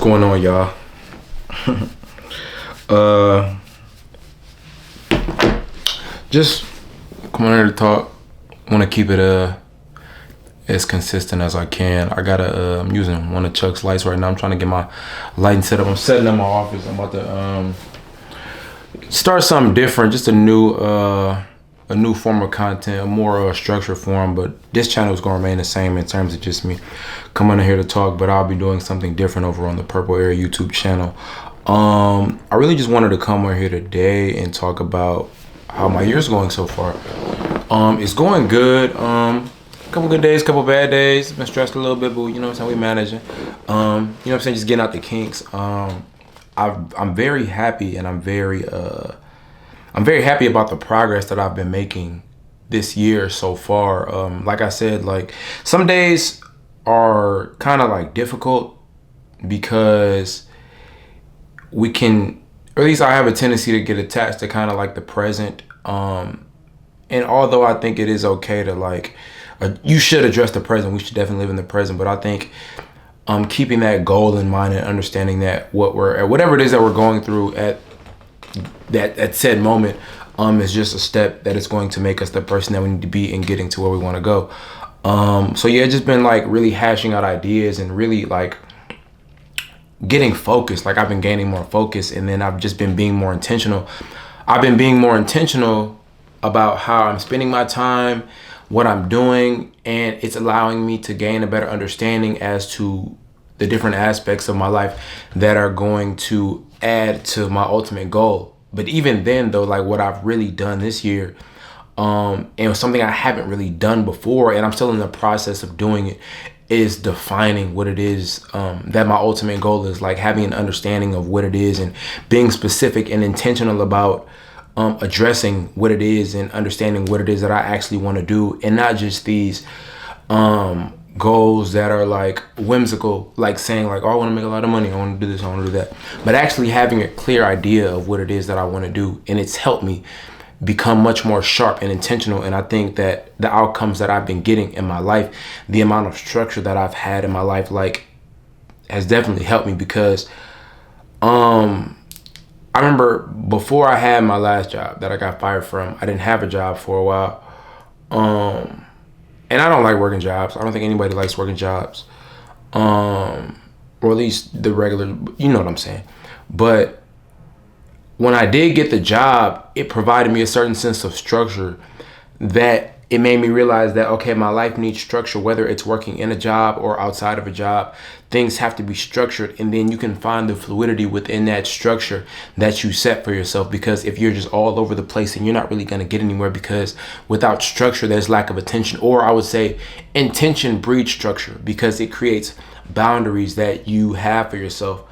going on, y'all? uh, just coming here to talk. Want to keep it as consistent as I can. I gotta I'm using one of Chuck's lights right now. I'm trying to get my lighting set up. I'm setting up my office. I'm about to start something different, just a new form of content, a more structured form. But this channel is gonna remain the same in terms of just me coming in here to talk. But I'll be doing something different over on the Purple Air YouTube channel. I really just wanted to come over here today and talk about how my year's going so far. It's going good. Couple good days, couple bad days. Been stressed a little bit, but you know what I'm saying, we managing. You know what I'm saying, just getting out the kinks. I'm very happy, and I'm very happy about the progress that I've been making this year so far. Like I said, like some days are kind of like difficult because we can, or at least I have a tendency to get attached to kind of like the present. And although I think it is okay to like, you should address the present. We should definitely live in the present. But I think keeping that goal in mind and understanding that whatever it is that we're going through at said moment is just a step that is going to make us the person that we need to be in getting to where we want to go. So yeah, just been like really hashing out ideas and really like getting focused. Like I've been gaining more focus, and then I've just been being more intentional. I've been being more intentional about how I'm spending my time, what I'm doing, and it's allowing me to gain a better understanding as to the different aspects of my life that are going to add to my ultimate goal. But even then though, like what I've really done this year, and something I haven't really done before, and I'm still in the process of doing it, is defining what it is that my ultimate goal is, like having an understanding of what it is and being specific and intentional about addressing what it is and understanding what it is that I actually want to do, and not just these goals that are like whimsical, like saying like, oh, I want to make a lot of money, I want to do this, I want to do that, but actually having a clear idea of what it is that I want to do. And it's helped me become much more sharp and intentional. And I think that the outcomes that I've been getting in my life, the amount of structure that I've had in my life, like has definitely helped me, because I remember before I had my last job that I got fired from, I didn't have a job for a while. And I don't like working jobs. I don't think anybody likes working jobs. Or at least the regular, you know what I'm saying. But when I did get the job, it provided me a certain sense of structure that it made me realize that, okay, my life needs structure, whether it's working in a job or outside of a job. Things have to be structured, and then you can find the fluidity within that structure that you set for yourself. Because if you're just all over the place, and you're not really going to get anywhere, because without structure, there's lack of attention, or I would say intention breeds structure, because it creates boundaries that you have for yourself.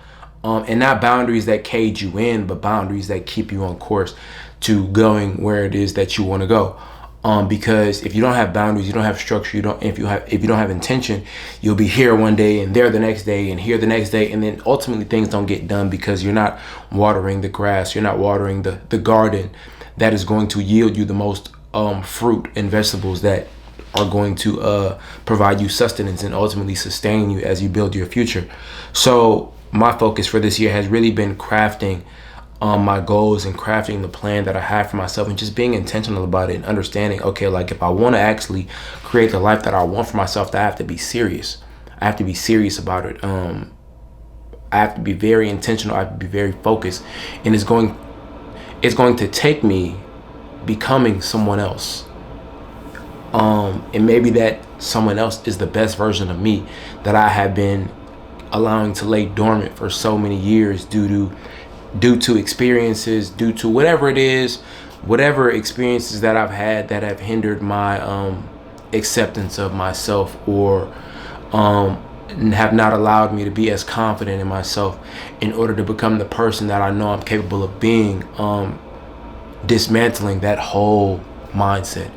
And not boundaries that cage you in, but boundaries that keep you on course to going where it is that you want to go. Because if you don't have boundaries, you don't have structure, if you don't have intention, you'll be here one day and there the next day and here the next day, and then ultimately things don't get done because you're not watering the grass, you're not watering the garden that is going to yield you the most fruit and vegetables that are going to provide you sustenance and ultimately sustain you as you build your future. So my focus for this year has really been crafting my goals and crafting the plan that I have for myself, and just being intentional about it and understanding, okay, like if I want to actually create the life that I want for myself, I have to be serious. I have to be serious about it. I have to be very intentional. I have to be very focused, and it's going to take me becoming someone else. And maybe that someone else is the best version of me that I have been allowing to lay dormant for so many years due to experiences, due to whatever it is, whatever experiences that I've had that have hindered my acceptance of myself, or have not allowed me to be as confident in myself in order to become the person that I know I'm capable of being. Dismantling that whole mindset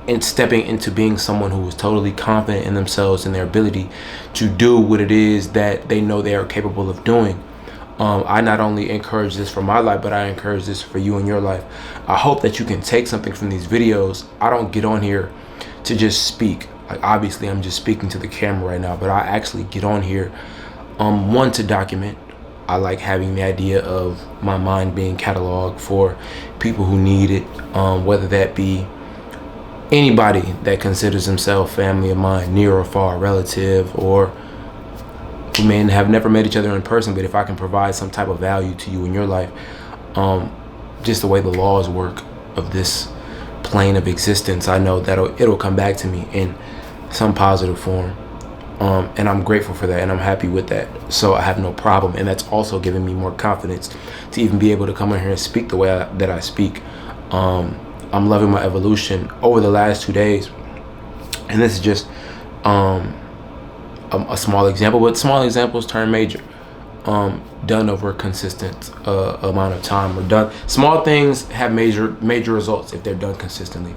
and stepping into being someone who is totally confident in themselves and their ability to do what it is that they know they are capable of doing. I not only encourage this for my life, but I encourage this for you in your life. I hope that you can take something from these videos. I don't get on here to just speak. Like obviously I'm just speaking to the camera right now, but I actually get on here one, to document, I like having the idea of my mind being cataloged for people who need it, whether that be anybody that considers himself family of mine, near or far, relative, or who may have never met each other in person, but if I can provide some type of value to you in your life, just the way the laws work of this plane of existence, I know that it'll come back to me in some positive form. And I'm grateful for that, and I'm happy with that. So I have no problem, and that's also giving me more confidence to even be able to come in here and speak the way that I speak. I'm loving my evolution over the last 2 days, and this is just a small example, but small examples turn major. Done over a consistent amount of time, or done small things have major results if they're done consistently.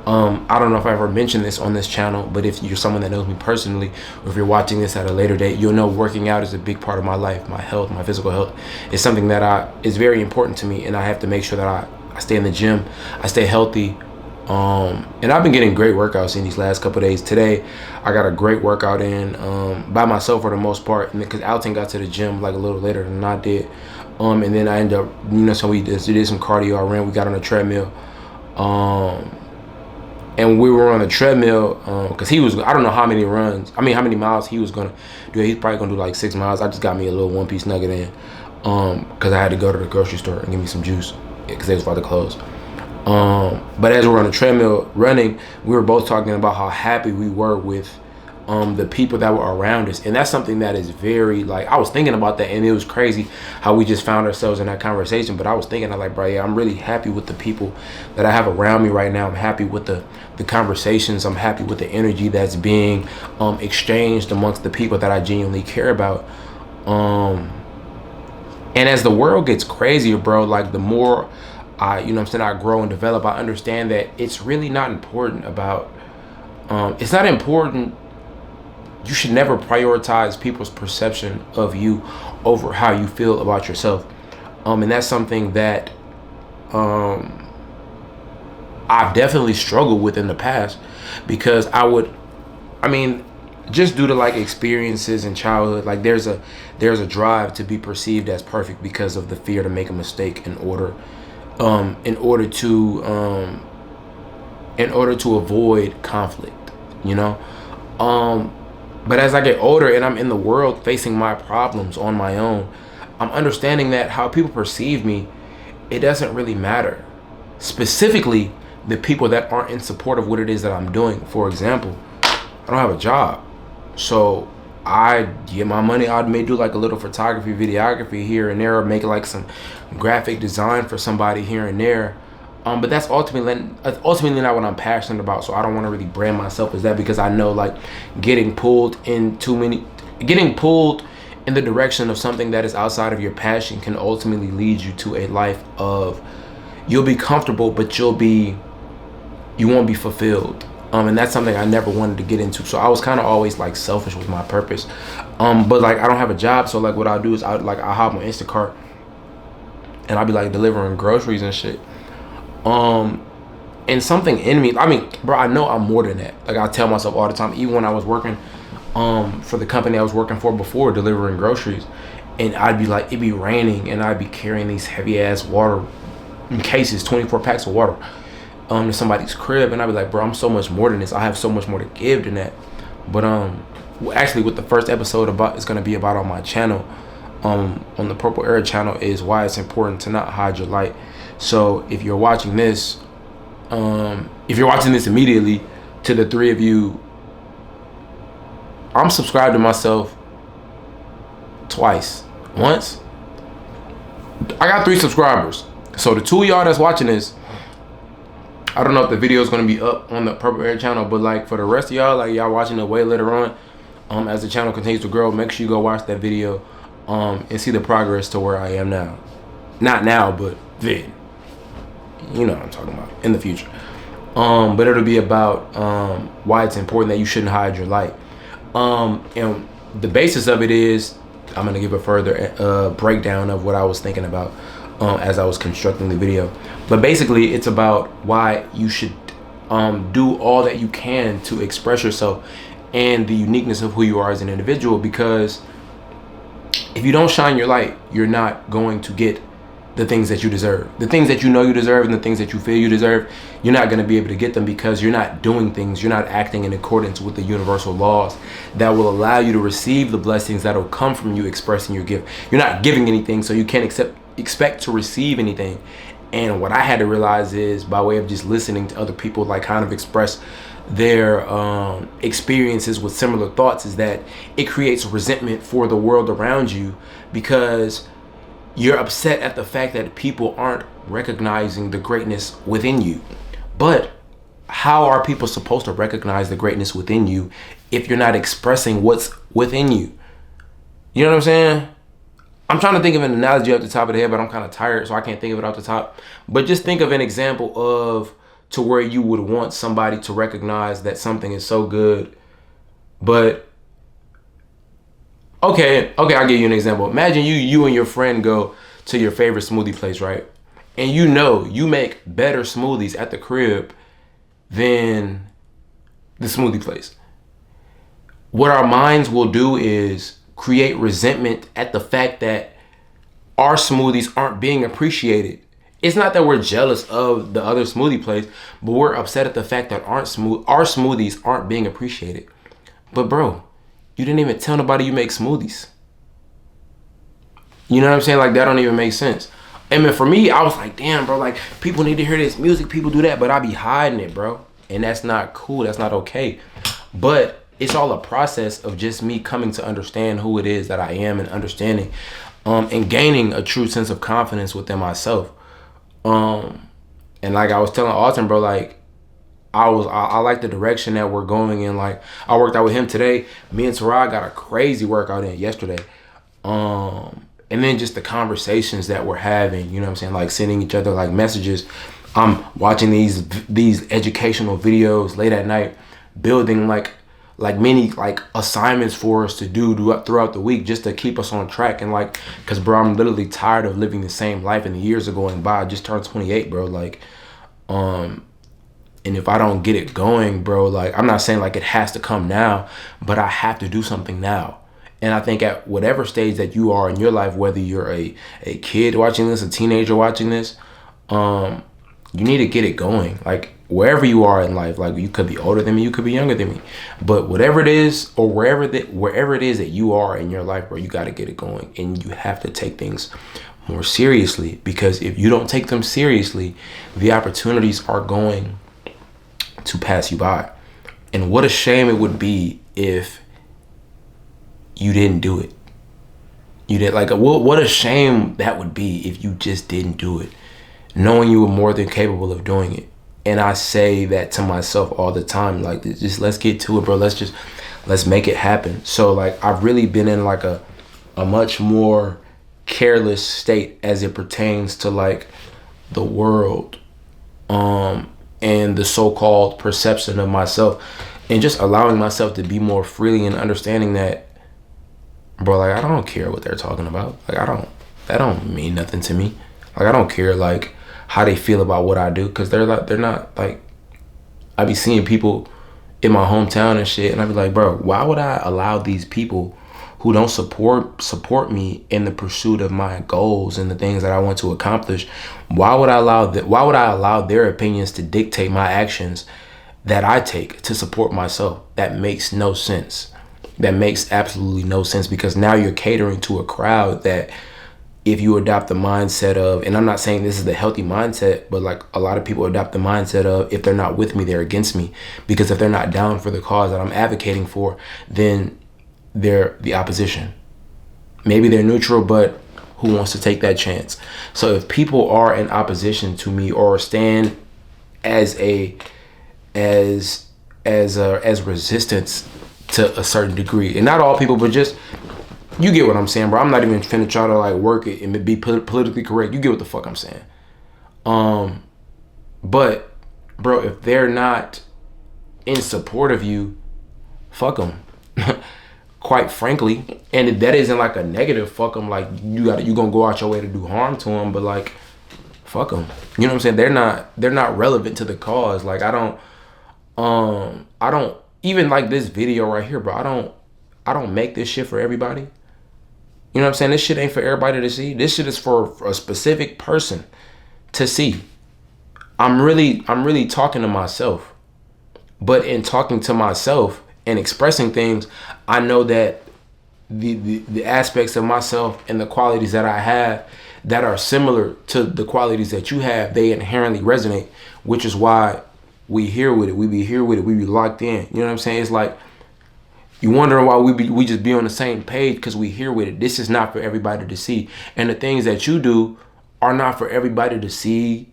I don't know if I ever mentioned this on this channel, but if you're someone that knows me personally, or if you're watching this at a later date, you'll know working out is a big part of my life. My health, my physical health is something that is very important to me, and I have to make sure that I stay in the gym, I stay healthy. And I've been getting great workouts in these last couple of days. Today, I got a great workout in by myself for the most part, and because Alton got to the gym like a little later than I did. And then I ended up, so we did some cardio. I ran, we got on a treadmill. And we were on a treadmill because he was, I don't know how many miles he was going to do. He's probably going to do like 6 miles. I just got me a little one-piece nugget in because I had to go to the grocery store and get me some juice because they was about to close. But as we were on the treadmill running, we were both talking about how happy we were with the people that were around us. And that's something that is very, like, I was thinking about that, and it was crazy how we just found ourselves in that conversation. But I was thinking, bro, yeah, I'm really happy with the people that I have around me right now. I'm happy with the conversations. I'm happy with the energy that's being exchanged amongst the people that I genuinely care about. And as the world gets crazier, bro, like, the more I grow and develop, I understand that it's really not important about, it's not important. You should never prioritize people's perception of you over how you feel about yourself. And that's something that I've definitely struggled with in the past, because just due to like experiences in childhood, like there's a drive to be perceived as perfect because of the fear to make a mistake in order to avoid conflict, but as I get older and I'm in the world facing my problems on my own, I'm understanding that how people perceive me, it doesn't really matter. Specifically, the people that aren't in support of what it is that I'm doing. For example, I don't have a job, so I get my money. I may do like a little photography, videography here and there, or make like some graphic design for somebody here and there. But that's ultimately not what I'm passionate about. So I don't want to really brand myself as that, because I know, like, getting pulled in the direction of something that is outside of your passion can ultimately lead you to a life of, you'll be comfortable, but you won't be fulfilled. And that's something I never wanted to get into. So I was kind of always like selfish with my purpose. But like, I don't have a job, so like what I'll do is I hop on Instacart and I'll be like delivering groceries and shit. And something in me, bro, I know I'm more than that. Like, I tell myself all the time, even when I was working for the company I was working for before, delivering groceries, and I'd be like, it'd be raining and I'd be carrying these heavy ass water cases, 24 packs of water to somebody's crib, and I'd be like, bro, I'm so much more than this. I have so much more to give than that. But actually, what the first episode is going to be about on my channel, on the Purple Era channel, is why it's important to not hide your light. So if you're watching this, immediately, to the three of you, I'm subscribed to myself twice. Once, I got 3 subscribers. So the 2 of y'all that's watching this, I don't know if the video is going to be up on the Purple Air channel, but like for the rest of y'all, like y'all watching it way later on, as the channel continues to grow, make sure you go watch that video and see the progress to where I am now. Not now, but then. You know what I'm talking about, in the future. But it'll be about why it's important that you shouldn't hide your light. And the basis of it is, I'm going to give a further breakdown of what I was thinking about as I was constructing the video. But basically, it's about why you should do all that you can to express yourself and the uniqueness of who you are as an individual, because if you don't shine your light, you're not going to get the things that you deserve. The things that you know you deserve and the things that you feel you deserve, you're not going to be able to get them because you're not doing things. You're not acting in accordance with the universal laws that will allow you to receive the blessings that will come from you expressing your gift. You're not giving anything, so you can't expect to receive anything. And what I had to realize is, by way of just listening to other people like kind of express their experiences with similar thoughts, is that it creates resentment for the world around you because you're upset at the fact that people aren't recognizing the greatness within you. But how are people supposed to recognize the greatness within you if you're not expressing what's within you? You know what I'm saying? I'm trying to think of an analogy off the top of the head, but I'm kind of tired, so I can't think of it off the top. But just think of an example of to where you would want somebody to recognize that something is so good. But okay, I'll give you an example. Imagine you and your friend go to your favorite smoothie place, right? And you know you make better smoothies at the crib than the smoothie place. What our minds will do is create resentment at the fact that our smoothies aren't being appreciated. It's not that we're jealous of the other smoothie place, but we're upset at the fact that our smoothies aren't being appreciated. But bro, you didn't even tell nobody you make smoothies. You know what I'm saying? Like, that don't even make sense. And then for me, I was like, damn, bro, like, people need to hear this music, people do that, but I be hiding it, bro. And that's not cool, that's not okay. But it's all a process of just me coming to understand who it is that I am and understanding and gaining a true sense of confidence within myself. And like I was telling Alton, bro, like, I like the direction that we're going in. Like, I worked out with him today. Me and Tarah got a crazy workout in yesterday. And then just the conversations that we're having, you know what I'm saying? Like, sending each other like messages. I'm watching these educational videos late at night, building like many like assignments for us to do throughout the week just to keep us on track. And like, cause bro, I'm literally tired of living the same life and the years are going by. I just turned 28, bro. Like, and if I don't get it going, bro, like, I'm not saying like it has to come now, but I have to do something now. And I think at whatever stage that you are in your life, whether you're a kid watching this, a teenager watching this, you need to get it going. Like, wherever you are in life, like, you could be older than me, you could be younger than me, but whatever it is, or wherever it is that you are in your life, bro, you got to get it going. And you have to take things more seriously, because if you don't take them seriously, the opportunities are going to pass you by. And what a shame it would be if you didn't do it. You did, like, what a shame that would be if you just didn't do it, knowing you were more than capable of doing it. And I say that to myself all the time, like, just let's get to it, bro. Let's make it happen. So like, I've really been in like a much more careless state as it pertains to like the world, and the so-called perception of myself, and just allowing myself to be more freely and understanding that, bro, like, I don't care what they're talking about. Like, that don't mean nothing to me. Like, I don't care like how they feel about what I do, because they're not like, I be seeing people in my hometown and shit, and I be like, bro, why would I allow these people who don't support me in the pursuit of my goals and the things that I want to accomplish, why would I allow their opinions to dictate my actions that I take to support myself? That makes no sense. That makes absolutely no sense, because now you're catering to a crowd that, if you adopt the mindset of, and I'm not saying this is the healthy mindset, but like, a lot of people adopt the mindset of, if they're not with me, they're against me. Because if they're not down for the cause that I'm advocating for, then they're the opposition. Maybe they're neutral, but who wants to take that chance? So if people are in opposition to me, or stand as resistance to a certain degree, and not all people, but just, you get what I'm saying, bro. I'm not even finna try to like work it and be politically correct. You get what the fuck I'm saying. But bro, if they're not in support of you, fuck them. Quite frankly. And that isn't like a negative fuck them, like you gonna go out your way to do harm to them, but like, fuck them. You know what I'm saying? They're not relevant to the cause. Like, I don't even like this video right here, bro. I don't make this shit for everybody. You know what I'm saying? This shit ain't for everybody to see. This shit is for a specific person to see. I'm really talking to myself. But in talking to myself and expressing things, I know that the aspects of myself and the qualities that I have that are similar to the qualities that you have, they inherently resonate, which is why we here with it. We be here with it. We be locked in. You know what I'm saying? It's like you wondering why we just be on the same page because we here with it. This is not for everybody to see. And the things that you do are not for everybody to see,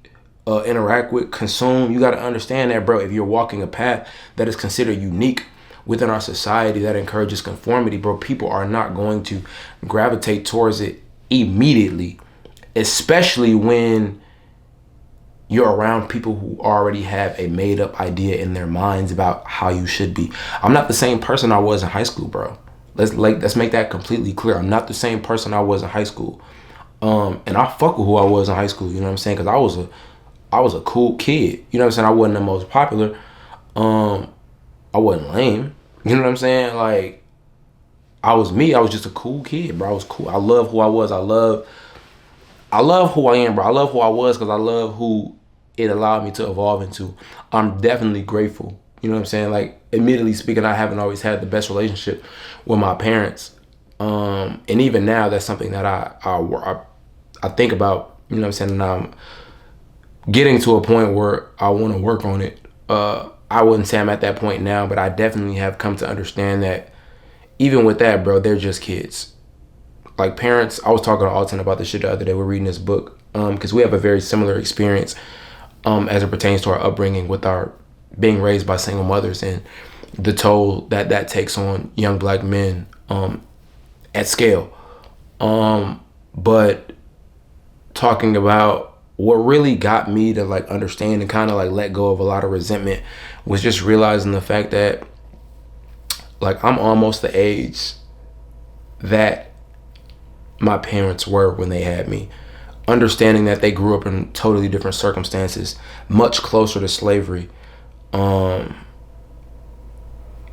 interact with, consume. You got to understand that, bro. If you're walking a path that is considered unique within our society that encourages conformity, bro, people are not going to gravitate towards it immediately, especially when you're around people who already have a made up idea in their minds about how you should be. I'm not the same person I was in high school, bro. Let's make that completely clear. I'm not the same person I was in high school. And I fuck with who I was in high school, you know what I'm saying? Because I was a cool kid. You know what I'm saying? I wasn't the most popular. I wasn't lame. You know what I'm saying? Like, I was me. I was just a cool kid, bro. I was cool. I love who I was. I love who I am, bro. I love who I was because I love who it allowed me to evolve into. I'm definitely grateful. You know what I'm saying? Like, admittedly speaking, I haven't always had the best relationship with my parents. And even now, that's something that I think about. You know what I'm saying? And I'm getting to a point where I want to work on it. I wouldn't say I'm at that point now, but I definitely have come to understand that even with that, bro, they're just kids. Like parents, I was talking to Alton about this shit the other day. We're reading this book because we have a very similar experience as it pertains to our upbringing with our being raised by single mothers and the toll that takes on young black men at scale. But talking about what really got me to like understand and kind of like let go of a lot of resentment was just realizing the fact that like I'm almost the age that my parents were when they had me. Understanding that they grew up in totally different circumstances, much closer to slavery.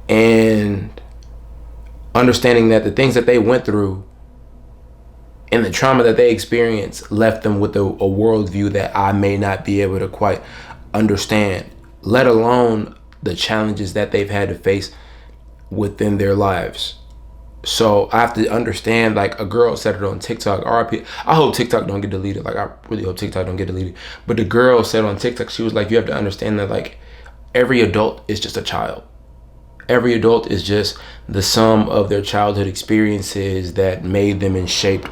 And understanding that the things that they went through and the trauma that they experienced left them with a worldview that I may not be able to quite understand, let alone the challenges that they've had to face within their lives. So I have to understand, like a girl said it on TikTok, RIP. I hope TikTok don't get deleted. Like I really hope TikTok don't get deleted. But the girl said on TikTok, she was like, you have to understand that like every adult is just a child. Every adult is just the sum of their childhood experiences that made them and shaped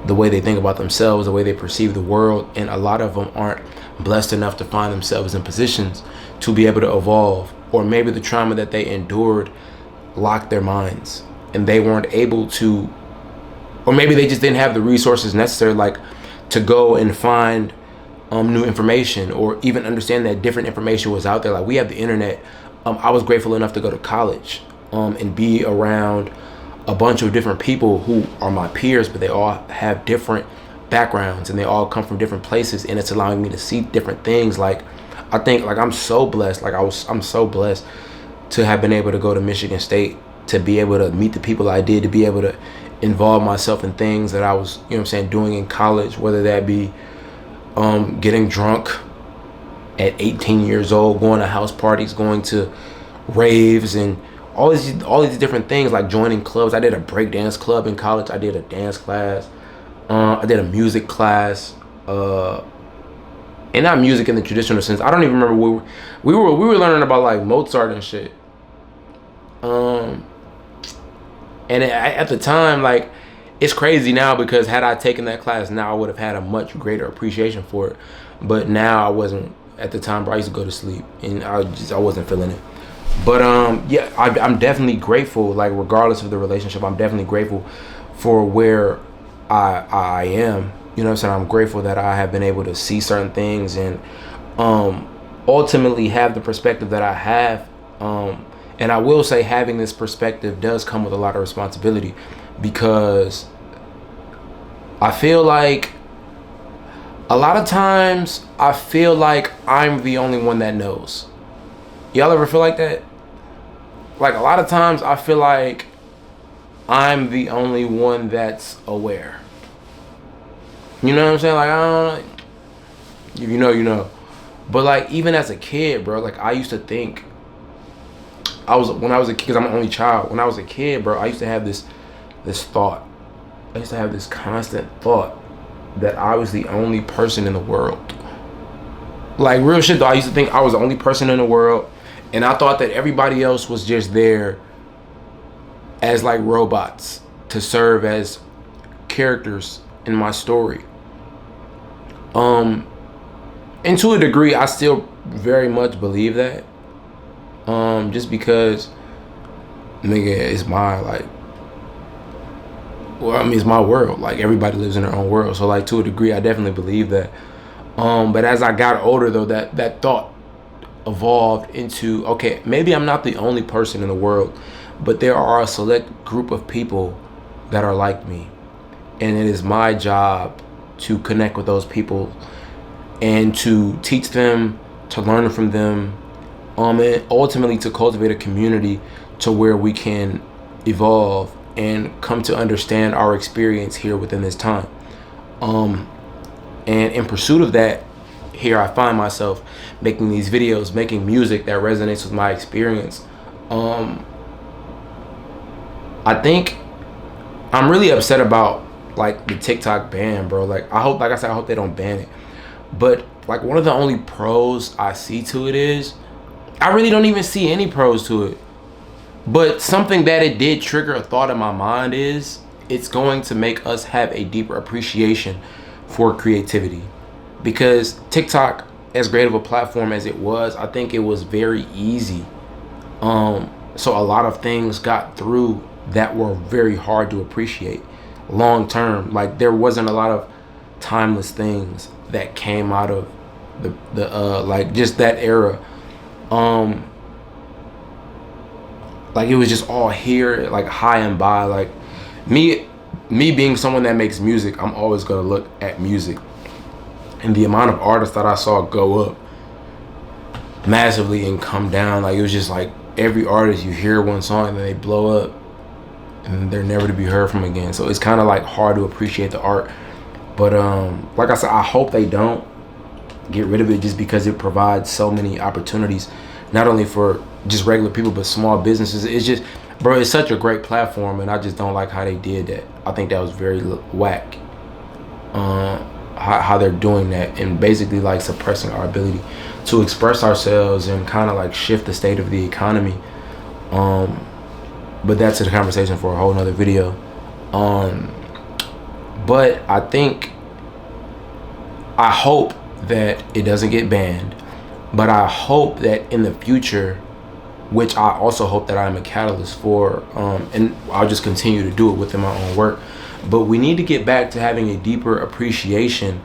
the way they think about themselves, the way they perceive the world. And a lot of them aren't blessed enough to find themselves in positions to be able to evolve, or maybe the trauma that they endured locked their minds and they weren't able to, or maybe they just didn't have the resources necessary, like to go and find new information or even understand that different information was out there. Like we have the internet. I was grateful enough to go to college and be around a bunch of different people who are my peers, but they all have different backgrounds and they all come from different places, and it's allowing me to see different things. Like I think like I'm so blessed. Like I'm so blessed to have been able to go to Michigan State, to be able to meet the people I did, to be able to involve myself in things that I was, you know what I'm saying, doing in college, whether that be getting drunk at 18 years old, going to house parties, going to raves, and all these different things, like joining clubs. I did a breakdance club in college. I did a dance class. I did a music class. And not music in the traditional sense. I don't even remember we were learning about like Mozart and shit. And at the time, like, it's crazy now because had I taken that class now, I would have had a much greater appreciation for it. But now I wasn't at the time, bro. I used to go to sleep and I wasn't feeling it. But yeah, I'm definitely grateful. Like regardless of the relationship, I'm definitely grateful for where I am. You know what I'm saying? I'm grateful that I have been able to see certain things and ultimately have the perspective that I have. And I will say having this perspective does come with a lot of responsibility, because I feel like a lot of times I feel like I'm the only one that knows. Y'all ever feel like that? Like a lot of times I feel like I'm the only one that's aware. You know what I'm saying? Like, I don't know. If you know, you know. But like, even as a kid, bro, like I used to think when I was a kid, because I'm an only child. When I was a kid, bro, I used to have this thought. I used to have this constant thought that I was the only person in the world. Like, real shit though, I used to think I was the only person in the world, and I thought that everybody else was just there as like robots to serve as characters in my story. And to a degree, I still very much believe that. Just because, nigga, it's my, like, well, I mean, it's my world. Like, everybody lives in their own world. So, like, to a degree, I definitely believe that. But as I got older, though, that thought evolved into, okay, maybe I'm not the only person in the world, but there are a select group of people that are like me. And it is my job to connect with those people and to teach them, to learn from them, and ultimately to cultivate a community to where we can evolve and come to understand our experience here within this time. And in pursuit of that, here I find myself making these videos, making music that resonates with my experience. I think I'm really upset about like the TikTok ban, bro. Like I hope they don't ban it. But like one of the only pros I see to it is I really don't even see any pros to it. But something that it did trigger a thought in my mind is it's going to make us have a deeper appreciation for creativity. Because TikTok, as great of a platform as it was, I think it was very easy. So a lot of things got through that were very hard to appreciate long term. Like there wasn't a lot of timeless things that came out of the like just that era. Like it was just all here, like high and by. Like me being someone that makes music, I'm always gonna look at music, and the amount of artists that I saw go up massively and come down, like it was just like every artist, you hear one song and then they blow up and they're never to be heard from again. So it's kind of like hard to appreciate the art. But like I said, I hope they don't get rid of it just because it provides so many opportunities, not only for just regular people but small businesses. It's just, bro, it's such a great platform, and I just don't like how they did that. I think that was very whack. How they're doing that and basically like suppressing our ability to express ourselves and kind of like shift the state of the economy. But that's a conversation for a whole nother video. But I hope that it doesn't get banned, but I hope that in the future, which I also hope that I'm a catalyst for, and I'll just continue to do it within my own work, but we need to get back to having a deeper appreciation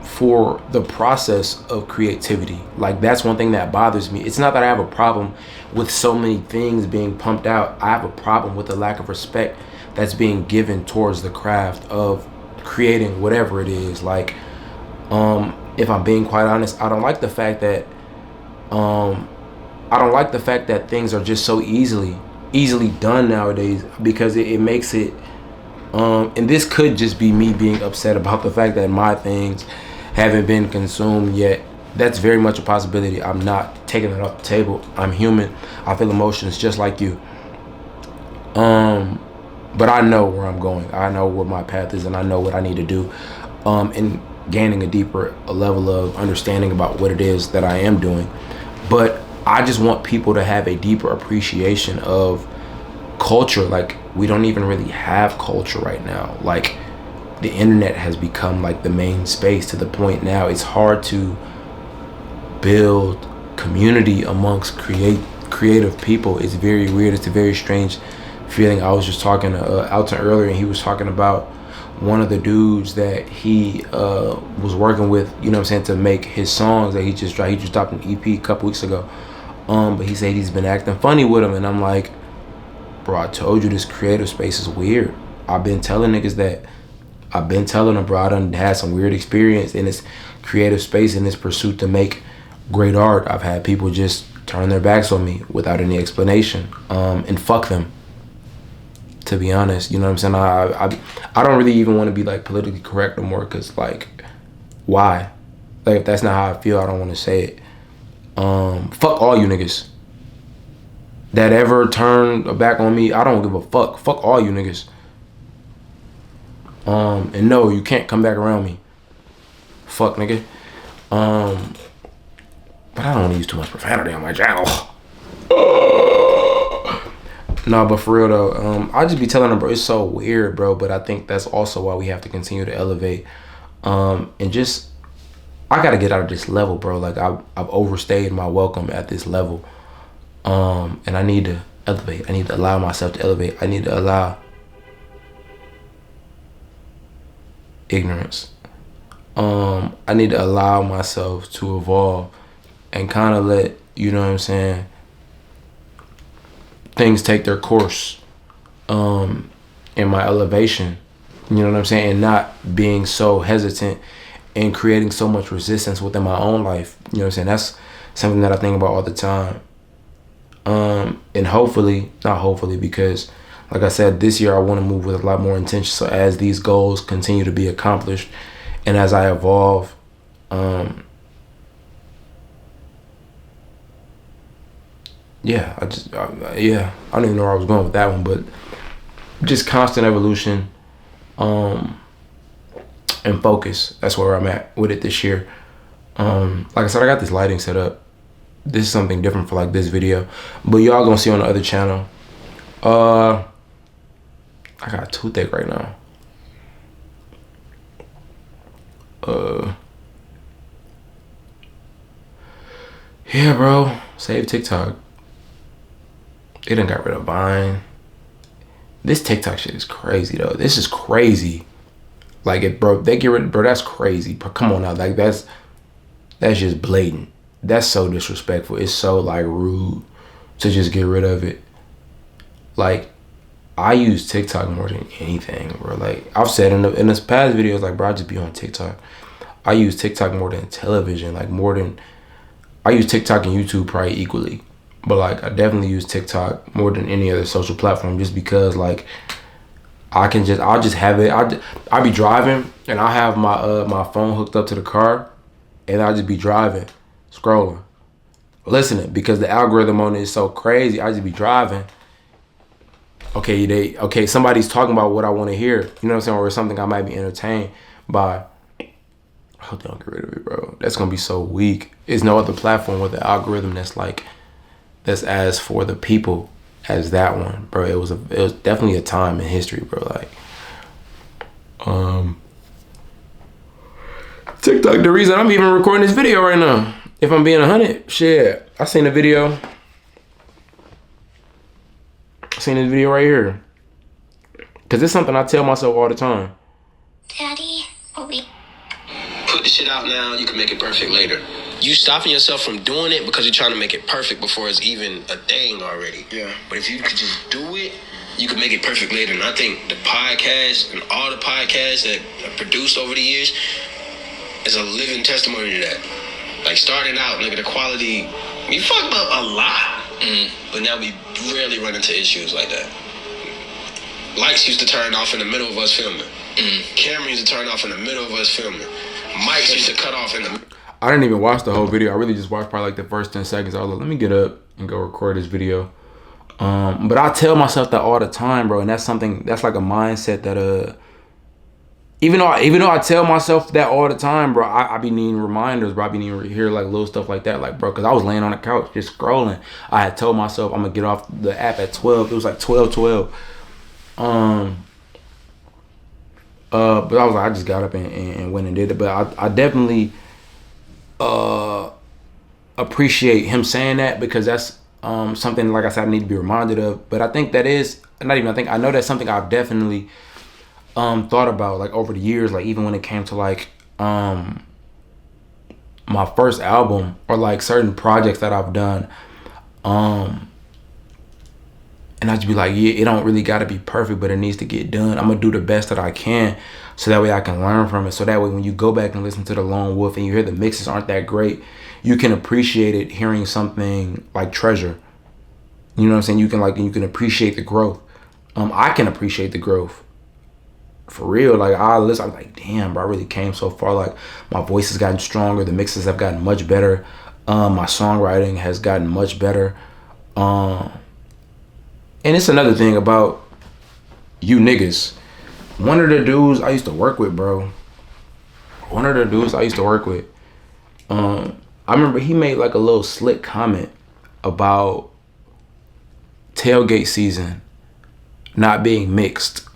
for the process of creativity. Like that's one thing that bothers me. It's not that I have a problem with so many things being pumped out. I have a problem with the lack of respect that's being given towards the craft of creating whatever it is. Like if I'm being quite honest, I don't like the fact that things are just so easily done nowadays, because it makes it and this could just be me being upset about the fact that my things haven't been consumed yet. That's very much a possibility. I'm not taking it off the table. I'm human. I feel emotions just like you. But I know where I'm going. I know where my path is, and I know what I need to do in gaining a deeper level of understanding about what it is that I am doing. But I just want people to have a deeper appreciation of culture. Like we don't even really have culture right now. Like the internet has become like the main space to the point now it's hard to build community amongst creative people. It's very weird. It's a very strange feeling. I was just talking to Alton earlier, and he was talking about one of the dudes that he was working with, you know what I'm saying, to make his songs that he just dropped. He just dropped an EP a couple weeks ago. But he said he's been acting funny with him, and I'm like, bro, I told you this creative space is weird. I've been telling niggas that. I've been telling them, bro, I done had some weird experience in this creative space, in this pursuit to make great art. I've had people just turn their backs on me without any explanation, and fuck them. to be honest. You know what I'm saying? I don't really even want to be like politically correct no more, because like, why? Like, if that's not how I feel, I don't want to say it. Fuck all you niggas that ever turn a back on me. I don't give a fuck. Fuck all you niggas. And no, you can't come back around me. Fuck, nigga. But I don't want to use too much profanity on my channel. Nah, but for real though, I just be telling them, bro, it's so weird, bro. But I think that's also why we have to continue to elevate. And just, I gotta get out of this level, bro. Like, I've overstayed my welcome at this level. And I need to elevate. I need to allow myself to elevate. I need to allow ignorance. I need to allow myself to evolve and kind of let, you know what I'm saying, things take their course in my elevation. You know what I'm saying? And not being so hesitant and creating so much resistance within my own life. You know what I'm saying? That's something that I think about all the time. And hopefully, not hopefully, because like I said, this year I want to move with a lot more intention. So as these goals continue to be accomplished and as I evolve, yeah, I don't even know where I was going with that one, but just constant evolution, and focus. That's where I'm at with it this year. Like I said, I got this lighting set up. This is something different for like this video, but y'all gonna see on the other channel. I got a toothache right now. Yeah, bro, save TikTok. They done got rid of Vine. This TikTok shit is crazy though. This is crazy. Like, if bro, they get rid of, bro, that's crazy. But come on now, like that's just blatant. That's so disrespectful. It's so like rude to just get rid of it. Like, I use TikTok more than anything, bro. Like, I've said in this past videos, like, bro, I just be on TikTok. I use TikTok more than television, like I use TikTok and YouTube probably equally. But like, I definitely use TikTok more than any other social platform, just because like I'll just have it. I be driving and I have my phone hooked up to the car, and I'll just be driving, scrolling, listening, because the algorithm on it is so crazy. I just be driving. Okay, somebody's talking about what I want to hear. You know what I'm saying? Or something I might be entertained by. I hope they don't get rid of it, bro. That's gonna be so weak. There's no other platform with the algorithm that's as for the people as that one, bro. It was definitely a time in history, bro. Like, TikTok, the reason I'm even recording this video right now, if I'm being 100, shit, I seen a video. I seen this video right here, cause it's something I tell myself all the time. Daddy, put the shit out now, you can make it perfect later. You stopping yourself from doing it because you're trying to make it perfect before it's even a thing already. Yeah. But if you could just do it, you can make it perfect later. And I think the podcast and all the podcasts that are produced over the years is a living testimony to that. Like, starting out, look at the quality. We fucked up a lot. But now we rarely run into issues like that. Lights used to turn off in the middle of us filming. Camera used to turn off in the middle of us filming. Mics used to cut off in the... I didn't even watch the whole video. I really just watched probably like the first 10 seconds. I was like, let me get up and go record this video. But I tell myself that all the time, bro. And that's like a mindset that, even though I tell myself that all the time, bro, I be needing reminders, bro. I be needing to hear like little stuff like that. Like, bro, cause I was laying on the couch just scrolling. I had told myself I'm gonna get off the app at 12. It was like 12:12. But I was like, I just got up and went and did it. But I definitely appreciate him saying that, because that's something, like I said, I need to be reminded of. But I think that is, not even I think, I know that's something I've definitely thought about, like, over the years, like even when it came to like my first album, or like certain projects that I've done, and I just be like, yeah, it don't really gotta be perfect, but it needs to get done. I'm gonna do the best that I can, so that way I can learn from it. So that way when you go back and listen to the Lone Wolf and you hear the mixes aren't that great, you can appreciate it hearing something like Treasure. You know what I'm saying? You can appreciate the growth. I can appreciate the growth. For real, like I listen, I'm like, damn, bro, I really came so far. Like my voice has gotten stronger, the mixes have gotten much better. My songwriting has gotten much better. And it's another thing about you niggas. One of the dudes I used to work with, bro. I remember he made like a little slick comment about tailgate season not being mixed.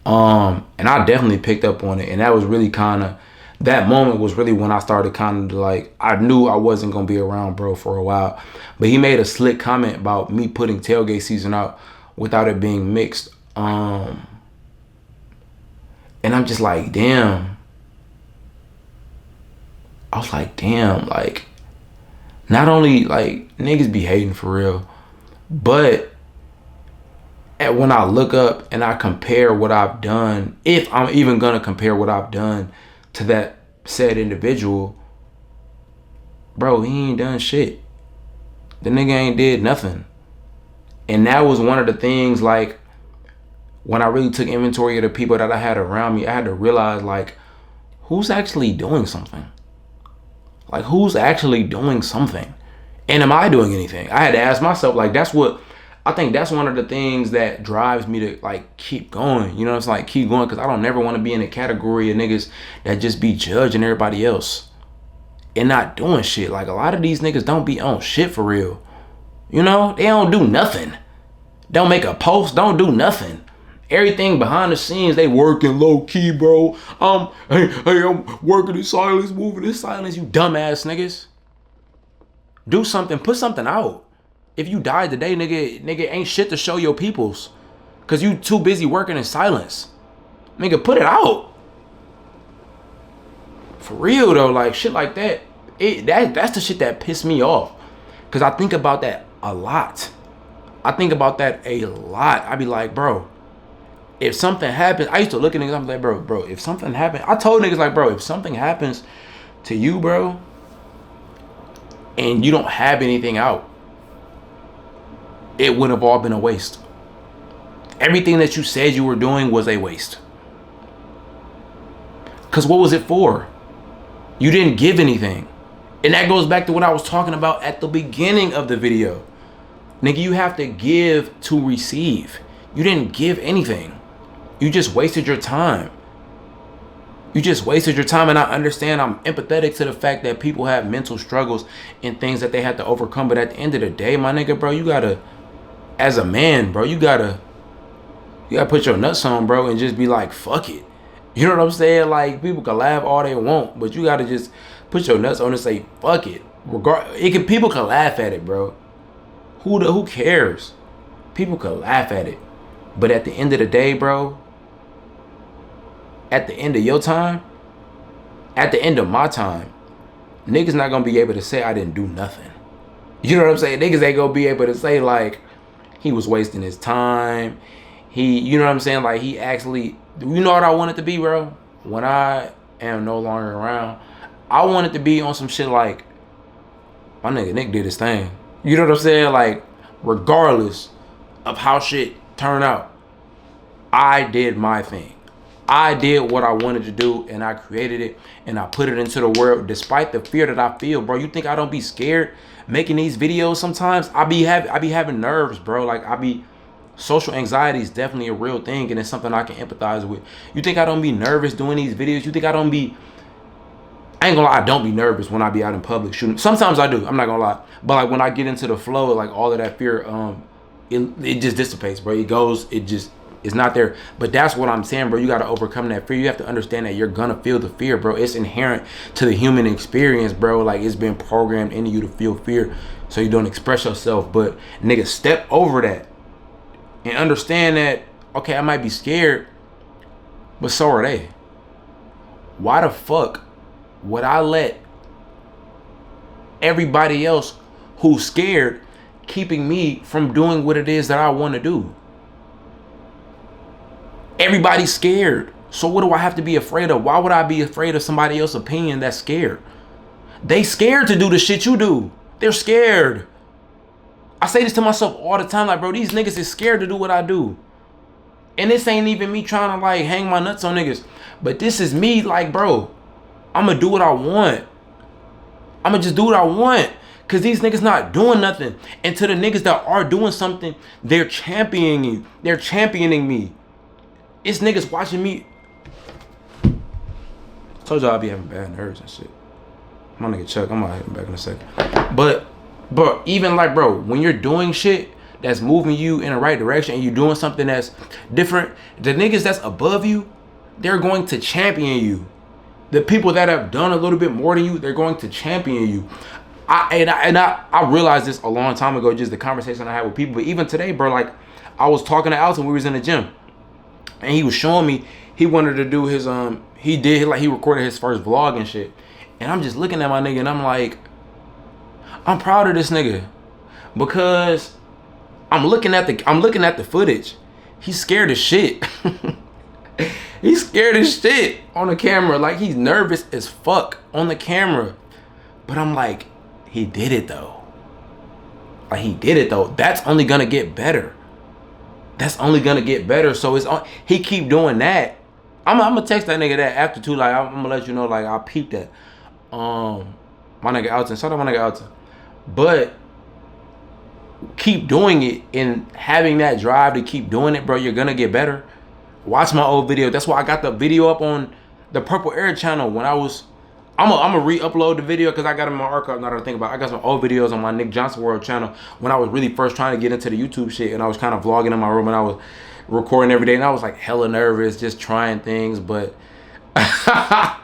And I definitely picked up on it, and that was really that moment was really when I started like, I knew I wasn't gonna be around bro for a while. But he made a slick comment about me putting tailgate season out without it being mixed. And I'm just like, damn. I was like, damn, like, not only like niggas be hating for real, but when I look up and I compare what I've done, if I'm even gonna compare what I've done to that said individual, bro, he ain't done shit. The nigga ain't did nothing. And that was one of the things, like, when I really took inventory of the people that I had around me, I had to realize, like, who's actually doing something? Like, who's actually doing something? And am I doing anything? I had to ask myself, like, I think that's one of the things that drives me to, like, keep going. You know, it's like, keep going, because I don't never want to be in a category of niggas that just be judging everybody else and not doing shit. Like, a lot of these niggas don't be on shit for real. You know, they don't do nothing. Don't make a post, don't do nothing. Everything behind the scenes, they working low key, bro. Hey, I'm working in silence, moving in silence, you dumbass niggas. Do something, put something out. If you died today, nigga ain't shit to show your peoples. Cause you too busy working in silence. Nigga, put it out. For real though, like shit like that. That's the shit that pissed me off. Cause I think about that a lot. I be like, bro, if something happens, I used to look at niggas, I'm like, bro, if something happens, I told niggas like, bro, if something happens to you, bro, and you don't have anything out, it would have all been a waste. Everything that you said you were doing was a waste. Cause what was it for? You didn't give anything. And that goes back to what I was talking about at the beginning of the video. Nigga, you have to give to receive. You didn't give anything. You just wasted your time. And I understand, I'm empathetic to the fact that people have mental struggles and things that they have to overcome. But at the end of the day, my nigga, bro, you gotta, as a man, bro, you gotta put your nuts on, bro, and just be like, fuck it. You know what I'm saying? Like, people can laugh all they want, but you gotta just put your nuts on and say, fuck it. People can laugh at it, bro. Who cares? People can laugh at it. But at the end of the day, bro, at the end of your time, at the end of my time, niggas not gonna be able to say I didn't do nothing. You know what I'm saying? Niggas ain't gonna be able to say, like, he was wasting his time. You know what I'm saying? Like, he actually, you know what I want it to be, bro? When I am no longer around, I want it to be on some shit like, my nigga Nick did his thing. You know what I'm saying? Like, regardless of how shit turned out, I did my thing. I did what I wanted to do, and I created it, and I put it into the world despite the fear that I feel, bro. You think I don't be scared making these videos sometimes? I be having nerves, bro. Like, social anxiety is definitely a real thing, and it's something I can empathize with. You think I don't be nervous doing these videos? You think I ain't gonna lie, I don't be nervous when I be out in public shooting. Sometimes I do, I'm not gonna lie. But like when I get into the flow, like all of that fear, it just dissipates, bro. It's not there. But that's what I'm saying, bro. You gotta overcome that fear. You have to understand that you're gonna feel the fear, bro. It's inherent to the human experience, bro. Like, it's been programmed into you to feel fear so you don't express yourself. But nigga, step over that and understand that, okay, I might be scared, but so are they. Why the fuck would I let everybody else who's scared keeping me from doing what it is that I want to do? Everybody's scared. So what do I have to be afraid of? Why would I be afraid of somebody else's opinion that's scared? They scared to do the shit you do. They're scared. I say this to myself all the time, like, bro, these niggas is scared to do what I do. And this ain't even me trying to like hang my nuts on niggas. But this is me like, bro, I'ma do what I want. I'ma just do what I want. Cause these niggas not doing nothing. And to the niggas that are doing something, they're championing you. They're championing me. It's niggas watching me. Told y'all I be having bad nerves and shit. My nigga Chuck, I'm gonna hit him back in a second. But even like, bro, when you're doing shit that's moving you in the right direction and you're doing something that's different, the niggas that's above you, they're going to champion you. The people that have done a little bit more than you, they're going to champion you. I realized this a long time ago, just the conversation I had with people. But even today, bro, like I was talking to Alton, we was in the gym, and he was showing me he wanted to do his he recorded his first vlog and shit. And I'm just looking at my nigga and I'm like, I'm proud of this nigga because I'm looking at the footage. He's scared as shit. He's scared as shit on the camera. Like he's nervous as fuck on the camera. But I'm like, he did it though. Like he did it though. That's only gonna get better. That's only gonna get better. So he keep doing that. I'm gonna text that nigga that after too. Like I'm gonna let you know. Like I peeped that. My nigga Alton. Shout out my nigga Alton. But keep doing it and having that drive to keep doing it, bro. You're gonna get better. Watch my old video. That's why I got the video up on the Purple Air channel when I was. I'm gonna re-upload the video because I got it in my archive. Now that I think about it, I got some old videos on my Nick Johnson World channel when I was really first trying to get into the YouTube shit, and I was kind of vlogging in my room and I was recording every day, and I was like hella nervous, just trying things. But I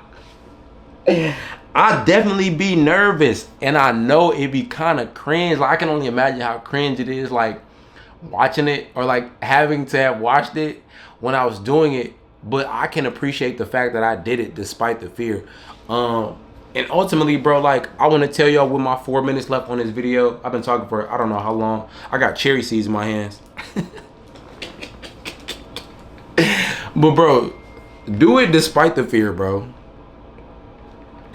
definitely be nervous, and I know it be kind of cringe. Like I can only imagine how cringe it is, like watching it or like having to have watched it when I was doing it. But I can appreciate the fact that I did it despite the fear. And ultimately, bro, like I want to tell y'all with my 4 minutes left on this video. I've been talking for I don't know how long. I got cherry seeds in my hands. But bro, do it despite the fear, bro.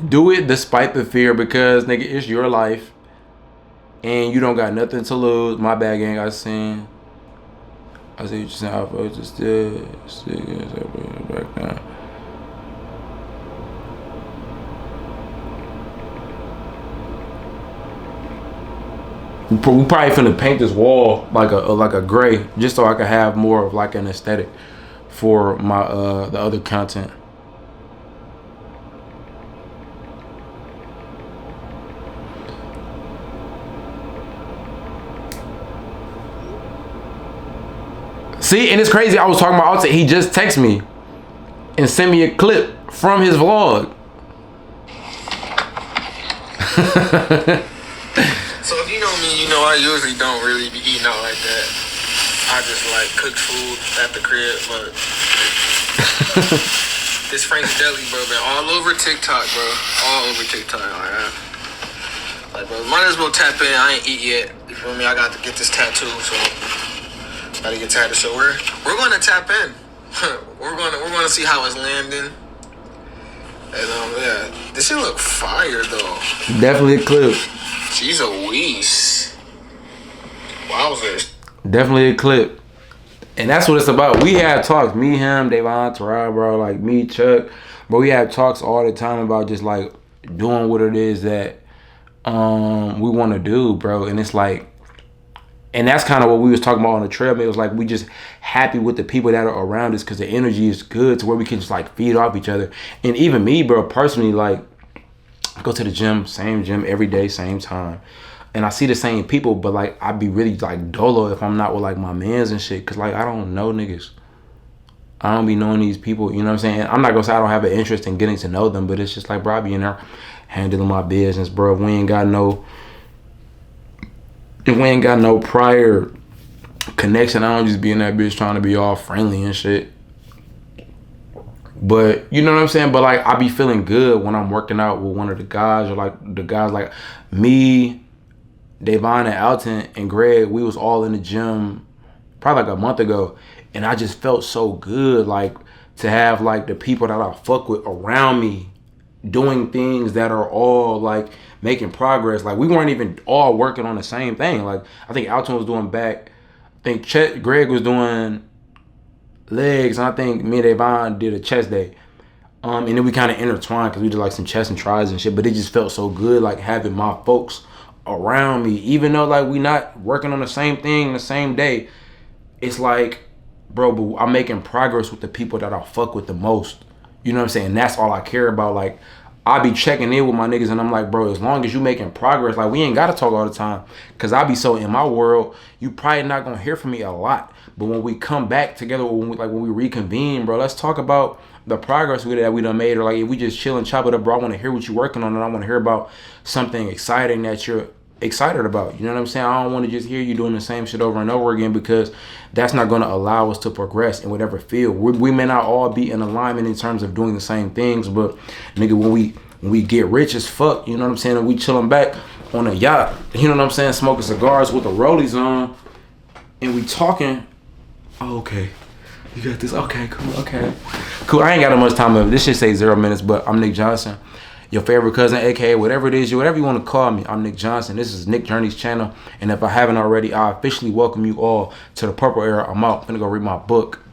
Do it despite the fear because nigga, it's your life and you don't got nothing to lose. My bad, gang. I see what you're saying. I just back now. We probably finna paint this wall like a gray, just so I can have more of like an aesthetic for my the other content. See, and it's crazy. I was talking about Alton. He just texted me and sent me a clip from his vlog. So if you know me, you know I usually don't really be eating out like that. I just like cook food at the crib, but this Frank's Deli, bro, been all over TikTok, bro. All over TikTok, like, bro, might as well tap in. I ain't eat yet. You feel me? I got to get this tattoo, so gotta get tattooed. So we're gonna tap in. we're gonna see how it's landing. And yeah, this shit look fire though. Definitely a clip. She's a Weeze. Wowzers. Definitely a clip. And that's what it's about. We have talks. Me, him, Davon, Terrell, bro. Like me, Chuck. But we have talks all the time about just like doing what it is that we want to do, bro. And it's like, and that's kind of what we was talking about on the trail. It was like we just happy with the people that are around us because the energy is good to where we can just like feed off each other. And even me, bro, personally, like I go to the gym, same gym every day, same time. And I see the same people, but like I be really like dolo if I'm not with like my mans and shit. Cause like I don't know niggas. I don't be knowing these people, you know what I'm saying? I'm not gonna say I don't have an interest in getting to know them, but it's just like, bro, I be in there handling my business, bro. If we ain't got no prior connection, I don't just be in that bitch trying to be all friendly and shit. But you know what I'm saying? But like I be feeling good when I'm working out with one of the guys, or like the guys like me, Davon and Alton and Greg. We was all in the gym probably like a month ago, and I just felt so good, like to have like the people that I fuck with around me doing things that are all like making progress. Like we weren't even all working on the same thing. Like I think Alton was doing back. I think Greg was doing legs, and I think me and Devon did a chest day. And then we kind of intertwined because we did like some chest and tries and shit. But it just felt so good, like having my folks around me, even though like we not working on the same thing the same day. It's like, bro, but I'm making progress with the people that I fuck with the most. You know what I'm saying? That's all I care about. Like, I be checking in with my niggas and I'm like, bro, as long as you making progress, like we ain't gotta talk all the time. Cause I be so in my world, you probably not gonna hear from me a lot. But when we come back together, when we reconvene, bro, let's talk about the progress that we done made. Or like if we just chill and chop it up, bro, I wanna hear what you working on and I wanna hear about something exciting that you're excited about. You know what I'm saying? I don't want to just hear you doing the same shit over and over again, because that's not going to allow us to progress in whatever field. We may not all be in alignment in terms of doing the same things, but nigga, when we get rich as fuck, you know what I'm saying, and we chilling back on a yacht, you know what I'm saying, smoking cigars with the rollies on, and we talking, oh, okay, you got this, okay, cool. I ain't got that much time left. This shit say 0 minutes, but I'm Nick Johnson, your favorite cousin, aka whatever it is, whatever you want to call me. I'm Nick Johnson. This is Nick Journey's channel, and if I haven't already, I officially welcome you all to the Purple Era. I'm out. I'm gonna go read my book.